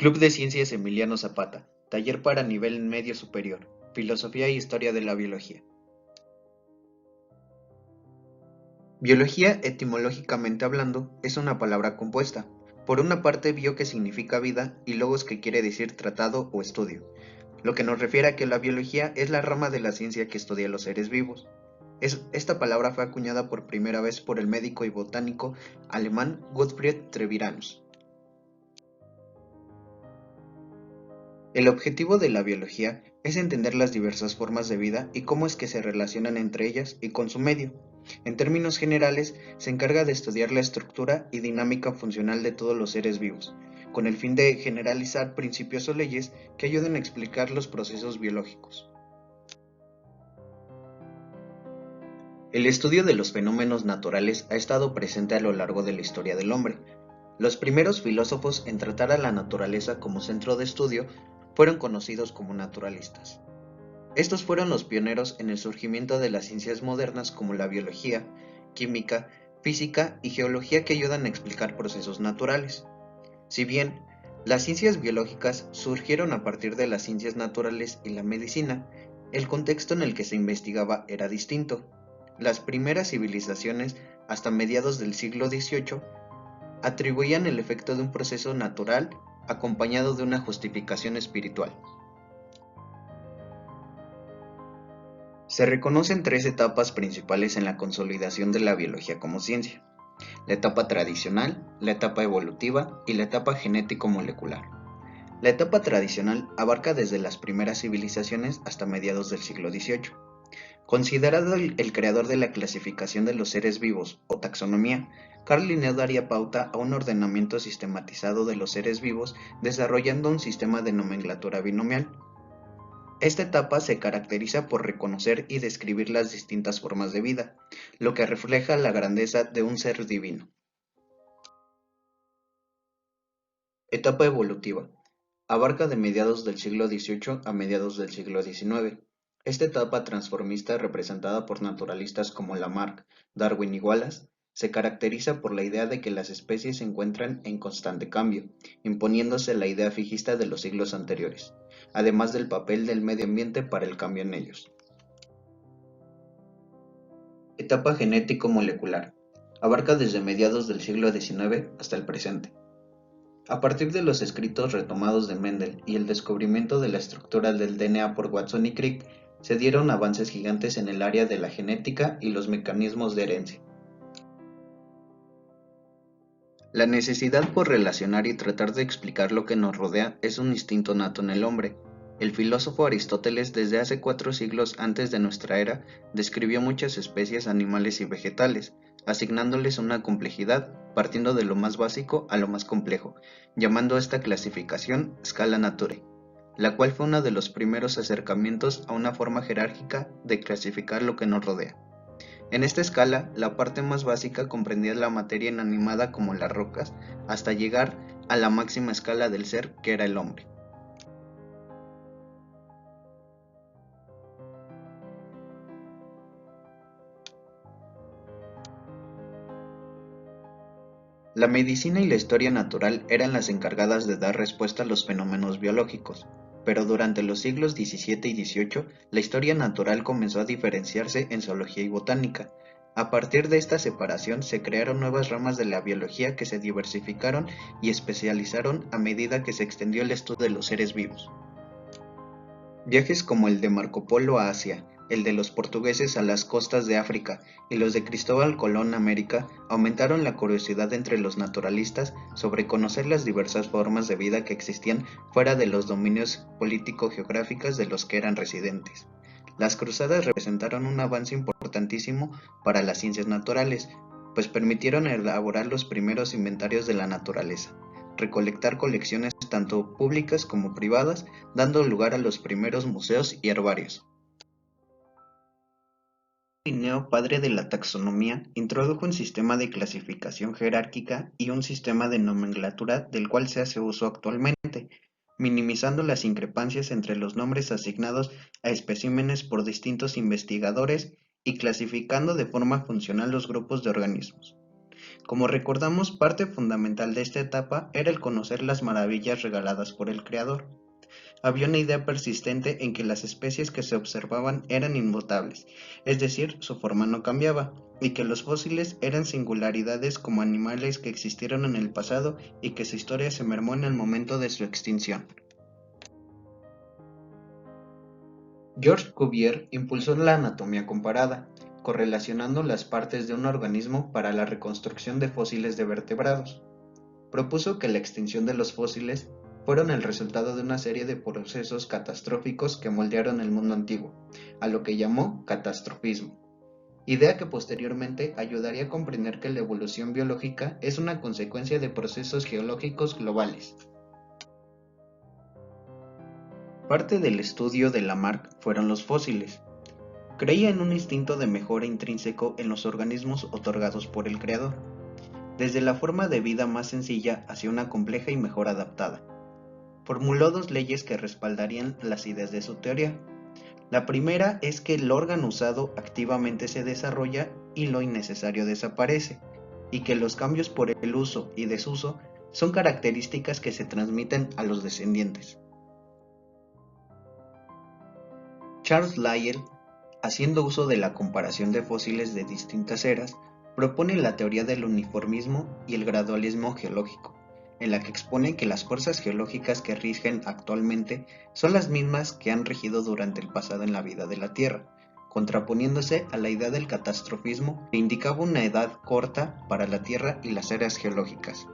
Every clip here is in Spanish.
Club de Ciencias Emiliano Zapata, taller para nivel medio superior, Filosofía e Historia de la Biología. Biología, etimológicamente hablando, es una palabra compuesta. Por una parte, bio que significa vida y logos que quiere decir tratado o estudio, lo que nos refiere a que la biología es la rama de la ciencia que estudia los seres vivos. Esta palabra fue acuñada por primera vez por el médico y botánico alemán Gottfried Treviranus. El objetivo de la biología es entender las diversas formas de vida y cómo es que se relacionan entre ellas y con su medio. En términos generales, se encarga de estudiar la estructura y dinámica funcional de todos los seres vivos, con el fin de generalizar principios o leyes que ayuden a explicar los procesos biológicos. El estudio de los fenómenos naturales ha estado presente a lo largo de la historia del hombre. Los primeros filósofos en tratar a la naturaleza como centro de estudio fueron conocidos como naturalistas. Estos fueron los pioneros en el surgimiento de las ciencias modernas como la biología, química, física y geología que ayudan a explicar procesos naturales. Si bien las ciencias biológicas surgieron a partir de las ciencias naturales y la medicina, el contexto en el que se investigaba era distinto. Las primeras civilizaciones, hasta mediados del siglo XVIII, atribuían el efecto de un proceso natural acompañado de una justificación espiritual. Se reconocen tres etapas principales en la consolidación de la biología como ciencia: la etapa tradicional, la etapa evolutiva y la etapa genético-molecular. La etapa tradicional abarca desde las primeras civilizaciones hasta mediados del siglo XVIII. Considerado el creador de la clasificación de los seres vivos, o taxonomía, Carl Linné daría pauta a un ordenamiento sistematizado de los seres vivos desarrollando un sistema de nomenclatura binomial. Esta etapa se caracteriza por reconocer y describir las distintas formas de vida, lo que refleja la grandeza de un ser divino. Etapa evolutiva. Abarca de mediados del siglo XVIII a mediados del siglo XIX. Esta etapa transformista, representada por naturalistas como Lamarck, Darwin y Wallace, se caracteriza por la idea de que las especies se encuentran en constante cambio, imponiéndose la idea fijista de los siglos anteriores, además del papel del medio ambiente para el cambio en ellos. Etapa genético-molecular. Abarca desde mediados del siglo XIX hasta el presente. A partir de los escritos retomados de Mendel y el descubrimiento de la estructura del DNA por Watson y Crick, se dieron avances gigantes en el área de la genética y los mecanismos de herencia. La necesidad por relacionar y tratar de explicar lo que nos rodea es un instinto nato en el hombre. El filósofo Aristóteles, desde hace 4 siglos antes de nuestra era, describió muchas especies animales y vegetales, asignándoles una complejidad, partiendo de lo más básico a lo más complejo, llamando a esta clasificación Scala Naturae, la cual fue uno de los primeros acercamientos a una forma jerárquica de clasificar lo que nos rodea. En esta escala, la parte más básica comprendía la materia inanimada como las rocas, hasta llegar a la máxima escala del ser, que era el hombre. La medicina y la historia natural eran las encargadas de dar respuesta a los fenómenos biológicos, pero durante los siglos XVII y XVIII la historia natural comenzó a diferenciarse en zoología y botánica. A partir de esta separación se crearon nuevas ramas de la biología que se diversificaron y especializaron a medida que se extendió el estudio de los seres vivos. Viajes como el de Marco Polo a Asia, el de los portugueses a las costas de África y los de Cristóbal Colón a América aumentaron la curiosidad entre los naturalistas sobre conocer las diversas formas de vida que existían fuera de los dominios político-geográficos de los que eran residentes. Las cruzadas representaron un avance importantísimo para las ciencias naturales, pues permitieron elaborar los primeros inventarios de la naturaleza, recolectar colecciones tanto públicas como privadas, dando lugar a los primeros museos y herbarios. Linneo, padre de la taxonomía, introdujo un sistema de clasificación jerárquica y un sistema de nomenclatura del cual se hace uso actualmente, minimizando las increpancias entre los nombres asignados a especímenes por distintos investigadores y clasificando de forma funcional los grupos de organismos. Como recordamos, parte fundamental de esta etapa era el conocer las maravillas regaladas por el Creador. Había una idea persistente en que las especies que se observaban eran inmutables, es decir, su forma no cambiaba, y que los fósiles eran singularidades como animales que existieron en el pasado y que su historia se mermó en el momento de su extinción. George Cuvier impulsó la anatomía comparada, correlacionando las partes de un organismo para la reconstrucción de fósiles de vertebrados. Propuso que la extinción de los fósiles fueron el resultado de una serie de procesos catastróficos que moldearon el mundo antiguo, a lo que llamó catastrofismo, idea que posteriormente ayudaría a comprender que la evolución biológica es una consecuencia de procesos geológicos globales. Parte del estudio de Lamarck fueron los fósiles. Creía en un instinto de mejora intrínseco en los organismos otorgados por el Creador, desde la forma de vida más sencilla hacia una compleja y mejor adaptada. Formuló dos leyes que respaldarían las ideas de su teoría. La primera es que el órgano usado activamente se desarrolla y lo innecesario desaparece, y que los cambios por el uso y desuso son características que se transmiten a los descendientes. Charles Lyell, haciendo uso de la comparación de fósiles de distintas eras, propone la teoría del uniformismo y el gradualismo geológico, en la que expone que las fuerzas geológicas que rigen actualmente son las mismas que han regido durante el pasado en la vida de la Tierra, contraponiéndose a la idea del catastrofismo que indicaba una edad corta para la Tierra y las eras geológicas.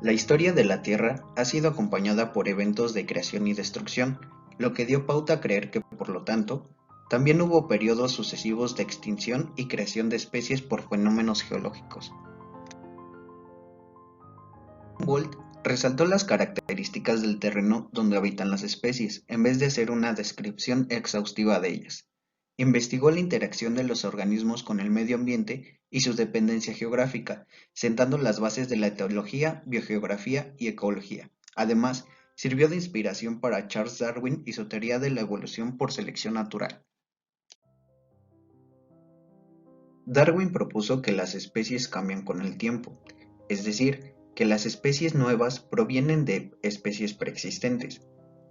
La historia de la Tierra ha sido acompañada por eventos de creación y destrucción, lo que dio pauta a creer que, por lo tanto, también hubo periodos sucesivos de extinción y creación de especies por fenómenos geológicos. Humboldt resaltó las características del terreno donde habitan las especies, en vez de hacer una descripción exhaustiva de ellas. Investigó la interacción de los organismos con el medio ambiente y su dependencia geográfica, sentando las bases de la etología, biogeografía y ecología. Además, sirvió de inspiración para Charles Darwin y su teoría de la evolución por selección natural. Darwin propuso que las especies cambian con el tiempo, es decir, que las especies nuevas provienen de especies preexistentes.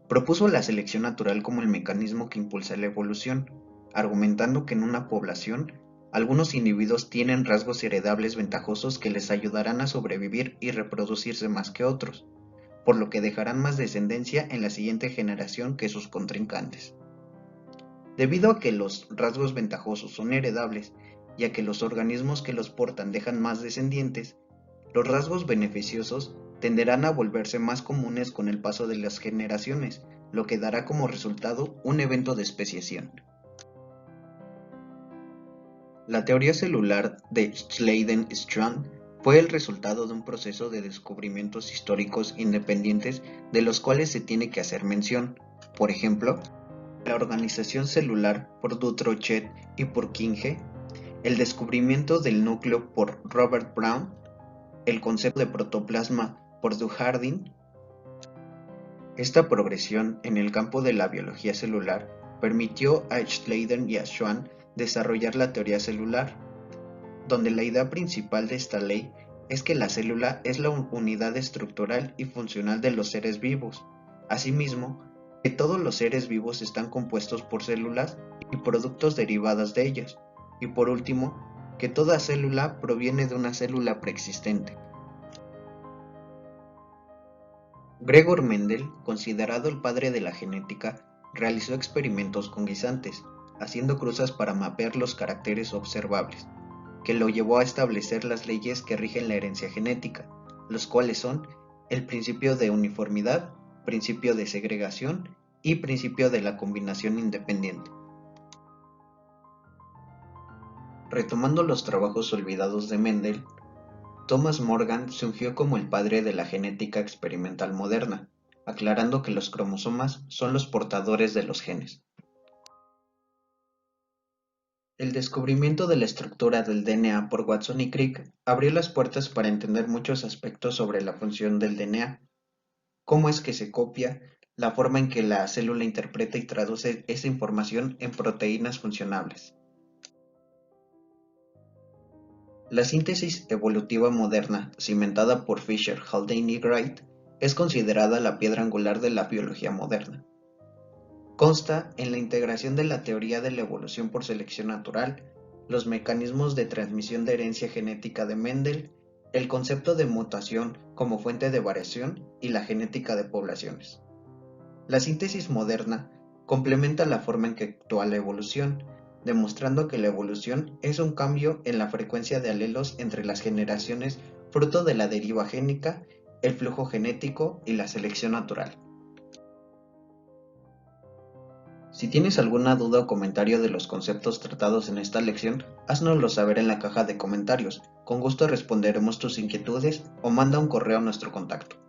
Propuso la selección natural como el mecanismo que impulsa la evolución, argumentando que en una población algunos individuos tienen rasgos heredables ventajosos que les ayudarán a sobrevivir y reproducirse más que otros, por lo que dejarán más descendencia en la siguiente generación que sus contrincantes. Debido a que los rasgos ventajosos son heredables y a que los organismos que los portan dejan más descendientes, los rasgos beneficiosos tenderán a volverse más comunes con el paso de las generaciones, lo que dará como resultado un evento de especiación. La teoría celular de Schleiden-Strachan fue el resultado de un proceso de descubrimientos históricos independientes de los cuales se tiene que hacer mención. Por ejemplo, la organización celular por Dutrochet y por Kinge, el descubrimiento del núcleo por Robert Brown, el concepto de protoplasma por Dujardin. Esta progresión en el campo de la biología celular permitió a Schleiden y a Schwann desarrollar la teoría celular, donde la idea principal de esta ley es que la célula es la unidad estructural y funcional de los seres vivos. Asimismo, que todos los seres vivos están compuestos por células y productos derivadas de ellas. Y por último, que toda célula proviene de una célula preexistente. Gregor Mendel, considerado el padre de la genética, realizó experimentos con guisantes, haciendo cruzas para mapear los caracteres observables, que lo llevó a establecer las leyes que rigen la herencia genética, los cuales son el principio de uniformidad, principio de segregación y principio de la combinación independiente. Retomando los trabajos olvidados de Mendel, Thomas Morgan se ungió como el padre de la genética experimental moderna, aclarando que los cromosomas son los portadores de los genes. El descubrimiento de la estructura del DNA por Watson y Crick abrió las puertas para entender muchos aspectos sobre la función del DNA, cómo es que se copia, la forma en que la célula interpreta y traduce esa información en proteínas funcionables. La síntesis evolutiva moderna, cimentada por Fisher, Haldane y Wright, es considerada la piedra angular de la biología moderna. Consta en la integración de la teoría de la evolución por selección natural, los mecanismos de transmisión de herencia genética de Mendel, el concepto de mutación como fuente de variación y la genética de poblaciones. La síntesis moderna complementa la forma en que actúa la evolución, demostrando que la evolución es un cambio en la frecuencia de alelos entre las generaciones fruto de la deriva génica, el flujo genético y la selección natural. Si tienes alguna duda o comentario de los conceptos tratados en esta lección, háznoslo saber en la caja de comentarios. Con gusto responderemos tus inquietudes o manda un correo a nuestro contacto.